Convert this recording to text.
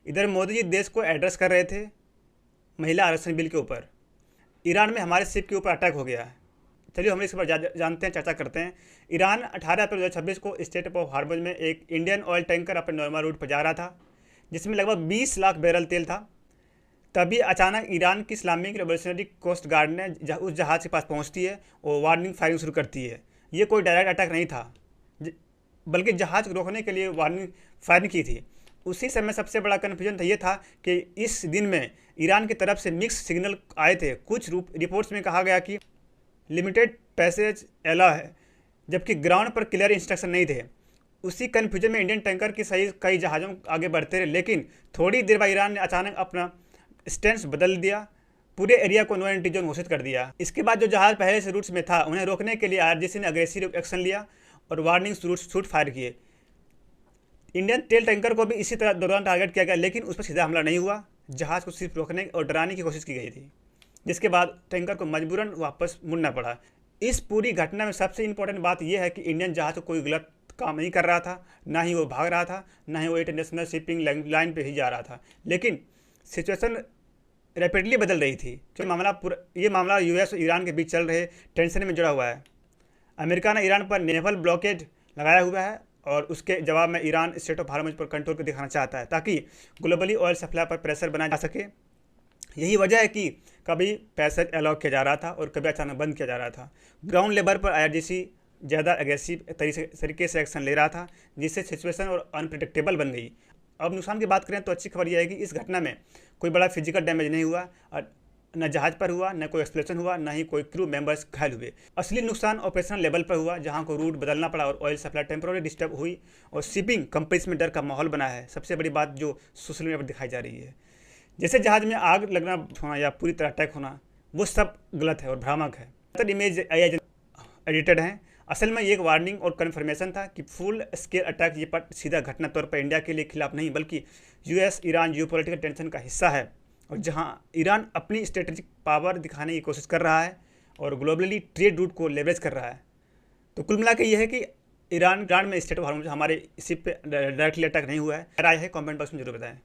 इधर मोदी जी देश को एड्रेस कर रहे थे महिला आरक्षण बिल के ऊपर। ईरान में हमारे शिप के ऊपर अटैक हो गया है। चलिए हम इसके ऊपर जानते हैं, चर्चा करते हैं। ईरान 18 अप्रैल 2026 को स्टेट ऑफ हार्मज में एक इंडियन ऑयल टैंकर अपने नॉर्मल रूट पर जा रहा था, जिसमें लगभग 20 लाख बैरल तेल था। तभी अचानक ईरान की इस्लामिक रेवोल्यूशनरी कोस्ट गार्ड ने उस जहाज़ के पास पहुंचती है और वार्निंग फायरिंग शुरू करती है। ये कोई डायरेक्ट अटैक नहीं था, बल्कि जहाज़ को रोकने के लिए वार्निंग फायरिंग की थी। उसी समय सबसे बड़ा कन्फ्यूजन ये था कि इस दिन में ईरान की तरफ से मिक्स सिग्नल आए थे। कुछ रिपोर्ट्स में कहा गया कि लिमिटेड पैसेज अलाउ है, जबकि ग्राउंड पर क्लियर इंस्ट्रक्शन नहीं थे। उसी कन्फ्यूजन में इंडियन टैंकर की सही कई जहाज़ों आगे बढ़ते रहे, लेकिन थोड़ी देर बाद ईरान ने अचानक अपना स्टेंस बदल दिया, पूरे एरिया को नो एंट्री जोन घोषित कर दिया। इसके बाद जो जहाज़ पहले से रूट्स में था उन्हें रोकने के लिए आरजीसी ने अग्रेसिव एक्शन लिया और वार्निंग शूट फायर किए। इंडियन तेल टैंकर को भी इसी तरह दौरान टारगेट किया गया, लेकिन उस पर सीधा हमला नहीं हुआ। जहाज़ को सिर्फ रोकने और डराने की कोशिश की गई थी, जिसके बाद टैंकर को मजबूरन वापस मुड़ना पड़ा। इस पूरी घटना में सबसे इंपॉर्टेंट बात यह है कि इंडियन जहाज़ को कोई गलत काम नहीं कर रहा था, ना ही वो भाग रहा था, ना ही वो इंटरनेशनल शिपिंग लाइन पे ही जा रहा था। लेकिन सिचुएशन रैपिडली बदल रही थी। ये मामला यूएस और ईरान के बीच चल रहे टेंशन में जुड़ा हुआ है। अमेरिका ने ईरान पर नेवल ब्लॉकेज लगाया हुआ है और उसके जवाब में ईरान स्टेट ऑफ हार्मज पर कंट्रोल को दिखाना चाहता है, ताकि ग्लोबली ऑयल सप्लाई पर प्रेशर बनाया जा सके। यही वजह है कि कभी पैसेज अलाउ किया जा रहा था और कभी अचानक बंद किया जा रहा था। ग्राउंड लेवल पर आईआरजीसी ज़्यादा एग्रेसिव तरीके से एक्शन ले रहा था, जिससे सिचुएशन और अनप्रिडिक्टेबल बन गई। अब नुकसान की बात करें तो अच्छी खबर यह है कि इस घटना में कोई बड़ा फिजिकल डैमेज नहीं हुआ, और न जहाज़ पर हुआ, न कोई एक्सप्लोजन हुआ, न ही कोई क्रू मेंबर्स घायल हुए। असली नुकसान ऑपरेशनल लेवल पर हुआ, जहां को रूट बदलना पड़ा और ऑयल सप्लाई टेम्पोररी डिस्टर्ब हुई और शिपिंग कंपनीज में डर का माहौल बना है। सबसे बड़ी बात जो सोशल मीडिया पर दिखाई जा रही है, जैसे जहाज़ में आग लगना होना या पूरी तरह अटैक होना, वो सब गलत है और भ्रामक है। इमेज एडिटेड हैं। असल में ये एक वार्निंग और कन्फर्मेशन था कि फुल स्केल अटैक ये सीधा घटना तौर पर इंडिया के लिए खिलाफ नहीं, बल्कि यूएस ईरान जियोपॉलिटिकल टेंशन का हिस्सा है, और जहां ईरान अपनी स्ट्रेटेजिक पावर दिखाने की कोशिश कर रहा है और ग्लोबली ट्रेड रूट को लेवरेज कर रहा है। तो कुल मिला के ये है कि ईरान में स्टेट ऑफ हार्मज हमारे शिप पे डायरेक्टली अटैक नहीं हुआ है। राय है कमेंट बॉक्स में जरूर बताएं।